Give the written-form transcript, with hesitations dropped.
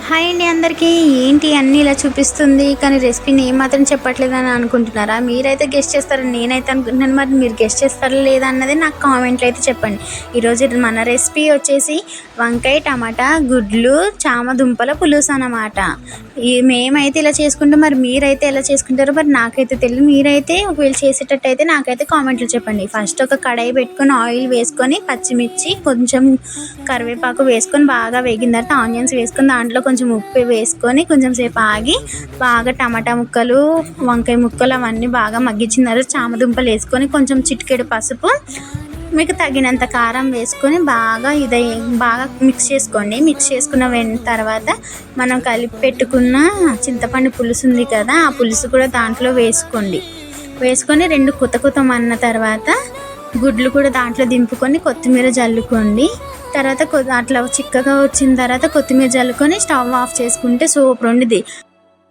Hi అండి అందరికీ. ఏంటి అన్నీ ఇలా చూపిస్తుంది కానీ రెసిపీని ఏమాత్రం చెప్పట్లేదని అనుకుంటున్నారా? మీరైతే గెస్ట్ చేస్తారని నేనైతే అనుకుంటున్నాను. మరి మీరు గెస్ట్ చేస్తారా లేదా అన్నది నాకు కామెంట్లో అయితే చెప్పండి. ఈరోజు మన రెసిపీ వచ్చేసి వంకాయ టమాటా గుడ్లు చామదుంపల పులుసు అన్నమాట. మేమైతే ఇలా చేసుకుంటాం, మరి మీరైతే ఎలా చేసుకుంటారో మరి నాకైతే తెలియదు. మీరైతే ఒకవేళ చేసేటట్టు అయితే నాకైతే కామెంట్లో చెప్పండి. ఫస్ట్ ఒక కడాయి పెట్టుకొని ఆయిల్ వేసుకొని పచ్చిమిర్చి కొంచెం కరివేపాకు వేసుకొని బాగా వేగిన తర్వాత ఆనియన్స్ వేసుకొని దాంట్లో కొంచెం ఉప్పు వేసుకొని కొంచెం సేపు ఆగి బాగా టమాటా ముక్కలు వంకాయ ముక్కలు అవన్నీ బాగా మగ్గించిన తర్వాత చామదుంపలు వేసుకొని కొంచెం చిటికెడు పసుపు మీకు తగినంత కారం వేసుకొని బాగా మిక్స్ చేసుకోండి. మిక్స్ చేసుకున్న తర్వాత మనం కలిపి పెట్టుకున్న చింతపండు పులుసు ఉంది కదా, ఆ పులుసు కూడా దాంట్లో వేసుకొని రెండు కుతమన్న తర్వాత గుడ్లు కూడా దాంట్లో దింపుకొని కొత్తిమీర జల్లుకోండి. తర్వాత అట్లా చిక్కగా వచ్చిన తర్వాత కొత్తిమీర జల్లుకొని స్టవ్ ఆఫ్ చేసుకుంటే సూపర్ ఉండిద్ది.